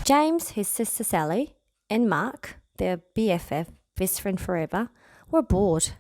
James, his sister Sally, and Mark, their BFF, best friend forever, were bored.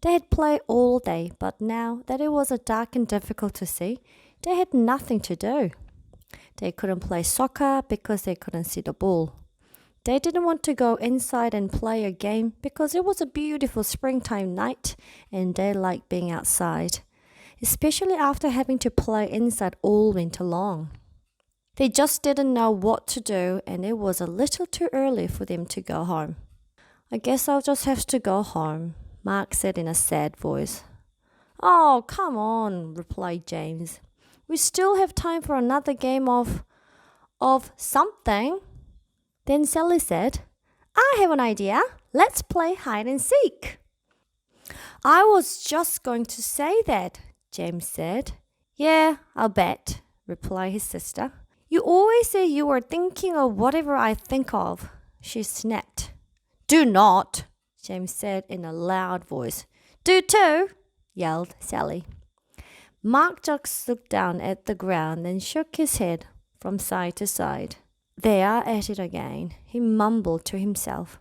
They had played all day, but now that it was dark and difficult to see, they had nothing to do. They couldn't play soccer because they couldn't see the ball. They didn't want to go inside and play a game because it was a beautiful springtime night and they liked being outside, especially after having to play inside all winter long. They just didn't know what to do and it was a little too early for them to go home. "I guess I'll just have to go home," Mark said in a sad voice. "Oh, come on," replied James. "We still have time for another game of something." Then Sally said, "I have an idea. Let's play hide and seek." "I was just going to say that," James said. "Yeah, I'll bet," replied his sister. "You always say you are thinking of whatever I think of," she snapped. "Do not," James said in a loud voice. "Do too," yelled Sally. Mark just looked down at the ground and shook his head from side to side. "They are at it again," he mumbled to himself.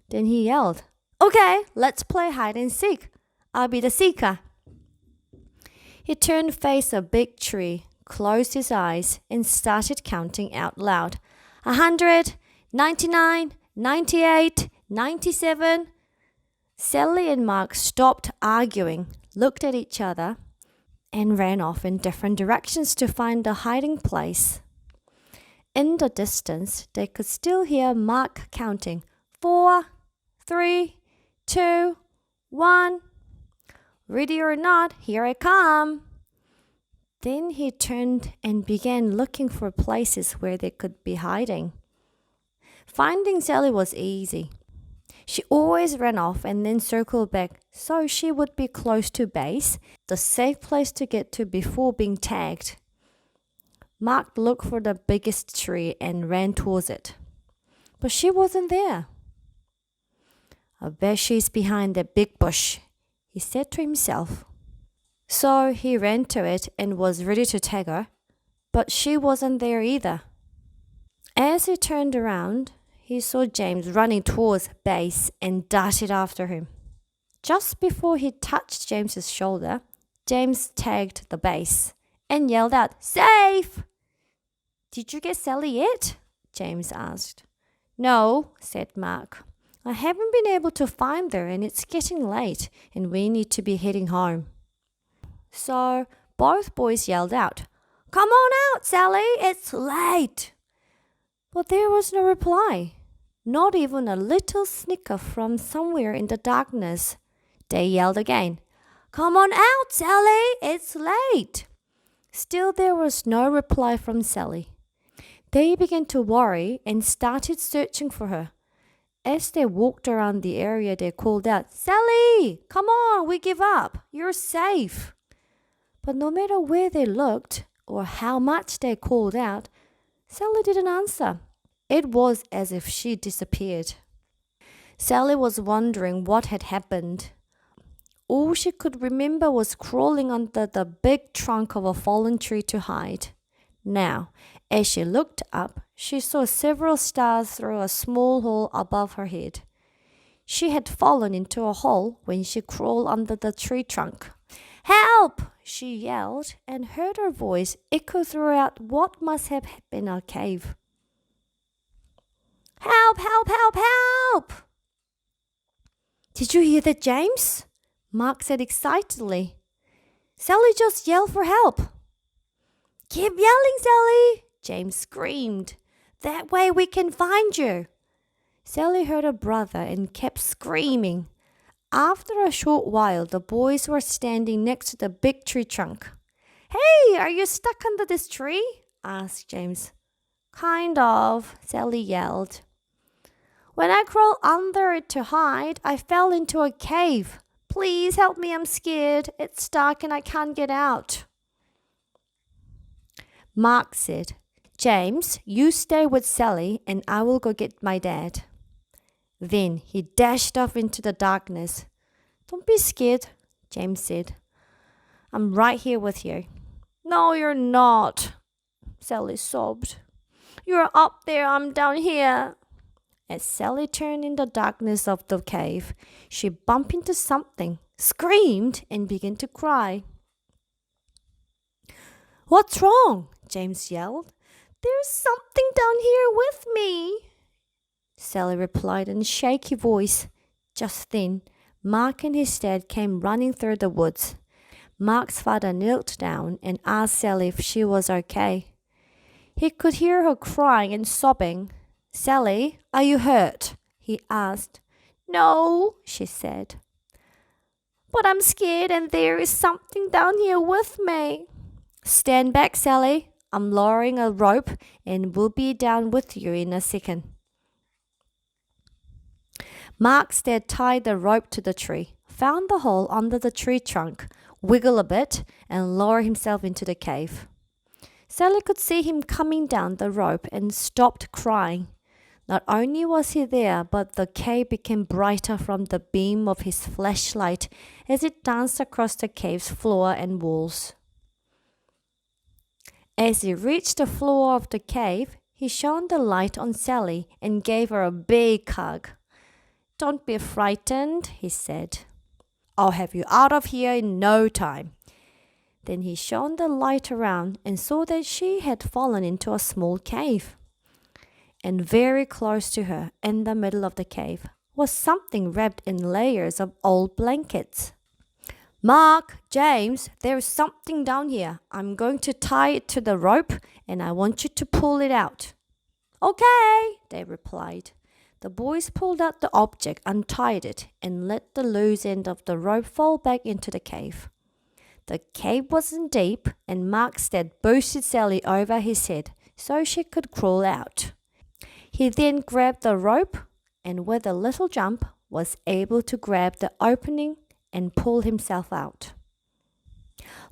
Then he yelled, "Okay, let's play hide and seek. I'll be the seeker." He turned to face a big tree, closed his eyes, and started counting out loud. 100, 99, 98, 97. Sally and Mark stopped arguing, looked at each other, and ran off in different directions to find a hiding place. In the distance, they could still hear Mark counting 4, 3, 2, 1. "Ready or not, here I come." Then he turned and began looking for places where they could be hiding. Finding Sally was easy. She always ran off and then circled back so she would be close to base, the safe place to get to before being tagged. Mark looked for the biggest tree and ran towards it. But she wasn't there. "I bet she's behind that big bush," he said to himself. So he ran to it and was ready to tag her, but she wasn't there either. As he turned around, he saw James running towards base and darted after him. Just before he touched James's shoulder, James tagged the base and yelled out, "Safe!" "Did you get Sally yet?" James asked. "No," said Mark. "I haven't been able to find her and it's getting late and we need to be heading home." So both boys yelled out, "Come on out, Sally, it's late." But there was no reply, not even a little snicker from somewhere in the darkness. They yelled again, "Come on out, Sally, it's late." Still there was no reply from Sally. They began to worry and started searching for her. As they walked around the area, they called out, "Sally, come on, we give up. You're safe." But no matter where they looked or how much they called out, Sally didn't answer. It was as if she disappeared. Sally was wondering what had happened. All she could remember was crawling under the big trunk of a fallen tree to hide. Now, as she looked up, she saw several stars through a small hole above her head. She had fallen into a hole when she crawled under the tree trunk. "Help!" she yelled, and heard her voice echo throughout what must have been a cave. "Help, help, help, help!" "Did you hear that, James?" Mark said excitedly. "Sally just yelled for help." "Keep yelling, Sally!" James screamed. "That way we can find you." Sally heard her brother and kept screaming. After a short while, the boys were standing next to the big tree trunk. "Hey, are you stuck under this tree?" asked James. "Kind of," Sally yelled. "When I crawled under it to hide, I fell into a cave. Please help me, I'm scared. It's dark and I can't get out." Mark said, "James, you stay with Sally and I will go get my dad." Then he dashed off into the darkness. "Don't be scared," James said. "I'm right here with you." "No, you're not," Sally sobbed. You're up there, I'm down here. As Sally turned in the darkness of the cave, she bumped into something, screamed, and began to cry. What's wrong? James yelled. There's something down here with me, Sally replied in a shaky voice. Just then, Mark and his dad came running through the woods. Mark's father knelt down and asked Sally if she was okay. He could hear her crying and sobbing. Sally, are you hurt? He asked. No, she said. But I'm scared and there is something down here with me. Stand back, Sally. I'm lowering a rope and we'll be down with you in a second. Mark's dad tied the rope to the tree, found the hole under the tree trunk, wiggled a bit, and lowered himself into the cave. Sally could see him coming down the rope and stopped crying. Not only was he there, but the cave became brighter from the beam of his flashlight as it danced across the cave's floor and walls. As he reached the floor of the cave, he shone the light on Sally and gave her a big hug. Don't be frightened, he said. I'll have you out of here in no time. Then he shone the light around and saw that she had fallen into a small cave. And very close to her, in the middle of the cave, was something wrapped in layers of old blankets. Mark, James, there's something down here. I'm going to tie it to the rope and I want you to pull it out. Okay, they replied. The boys pulled out the object, untied it, and let the loose end of the rope fall back into the cave. The cave wasn't deep, and Mark's dad boosted Sally over his head so she could crawl out. He then grabbed the rope and with a little jump was able to grab the opening and pull himself out.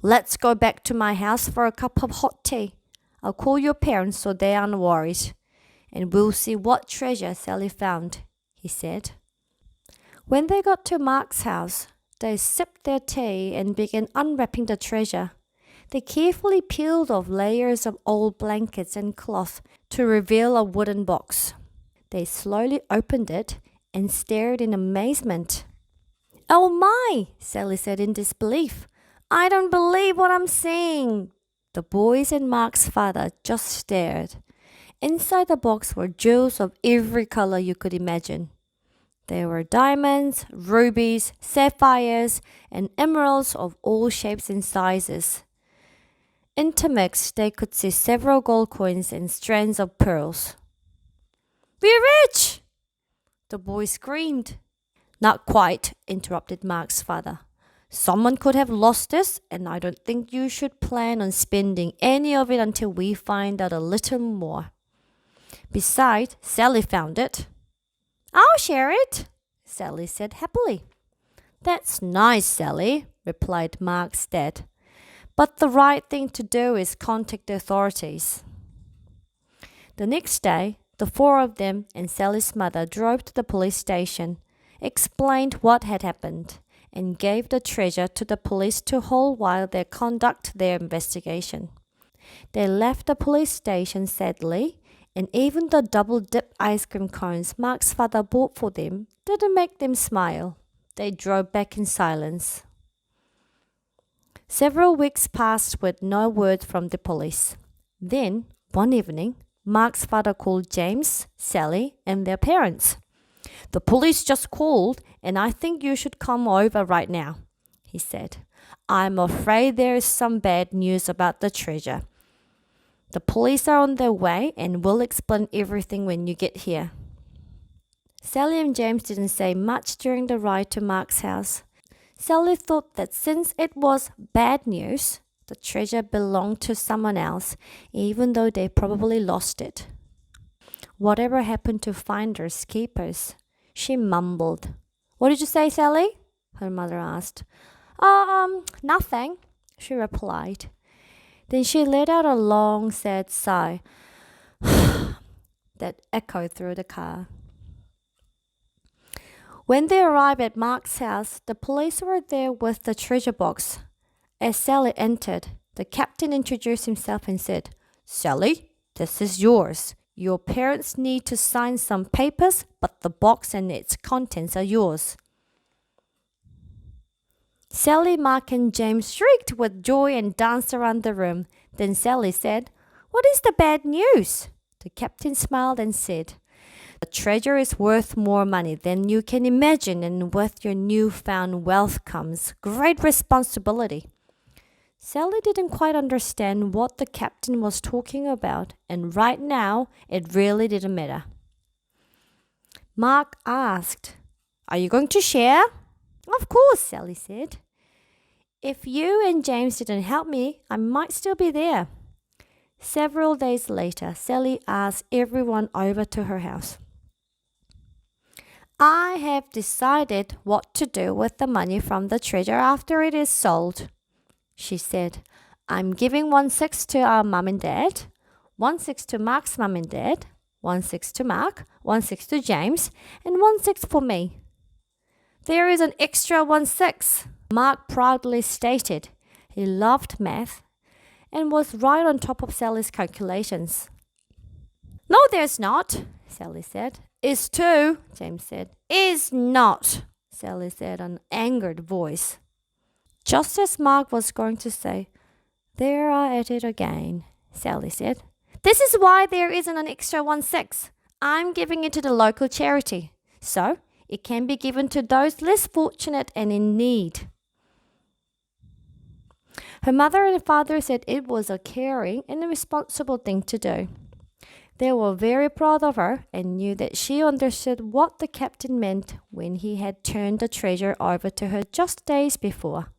Let's go back to my house for a cup of hot tea. I'll call your parents so they aren't worried. And we'll see what treasure Sally found, he said. When they got to Mark's house, they sipped their tea and began unwrapping the treasure. They carefully peeled off layers of old blankets and cloth to reveal a wooden box. They slowly opened it and stared in amazement. Oh my, Sally said in disbelief. I don't believe what I'm seeing. The boys and Mark's father just stared. Inside the box were jewels of every color you could imagine. There were diamonds, rubies, sapphires, and emeralds of all shapes and sizes. Intermixed, they could see several gold coins and strands of pearls. We're rich! The boy screamed. Not quite, interrupted Mark's father. Someone could have lost this, and I don't think you should plan on spending any of it until we find out a little more. Besides, Sally found it. I'll share it, Sally said happily. That's nice, Sally, replied Mark's dad. But the right thing to do is contact the authorities. The next day, the four of them and Sally's mother drove to the police station, explained what had happened, and gave the treasure to the police to hold while they conduct their investigation. They left the police station sadly, and even the double-dip ice cream cones Mark's father bought for them didn't make them smile. They drove back in silence. Several weeks passed with no word from the police. Then, one evening, Mark's father called James, Sally, and their parents. The police just called, and I think you should come over right now, he said. I'm afraid there is some bad news about the treasure. The police are on their way and will explain everything when you get here. Sally and James didn't say much during the ride to Mark's house. Sally thought that since it was bad news, the treasure belonged to someone else, even though they probably lost it. Whatever happened to finders keepers? She mumbled. What did you say, Sally? Her mother asked. Nothing, she replied. Then she let out a long, sad sigh that echoed through the car. When they arrived at Mark's house, the police were there with the treasure box. As Sally entered, the captain introduced himself and said, Sally, this is yours. Your parents need to sign some papers, but the box and its contents are yours." Sally, Mark, and James shrieked with joy and danced around the room. Then Sally said, "What is the bad news?" The captain smiled and said, "The treasure is worth more money than you can imagine, and with your newfound wealth comes great responsibility." Sally didn't quite understand what the captain was talking about, and right now it really didn't matter. Mark asked, "Are you going to share?" "Of course," Sally said. "If you and James didn't help me, I might still be there." Several days later, Sally asked everyone over to her house. "I have decided what to do with the money from the treasure after it is sold," she said. "I'm giving 1/6 to our mum and dad, 1/6 to Mark's mum and dad, 1/6 to Mark, 1/6 to James, and 1/6 for me." "There is an extra 1/6, Mark proudly stated. He loved math and was right on top of Sally's calculations. "No, there's not," Sally said. "Is 2, James said. "Is not," Sally said in an angered voice. Just as Mark was going to say, "There are at it again," Sally said, "This is why there isn't an extra 1/6. I'm giving it to the local charity, so it can be given to those less fortunate and in need." Her mother and father said it was a caring and a responsible thing to do. They were very proud of her and knew that she understood what the captain meant when he had turned the treasure over to her just days before.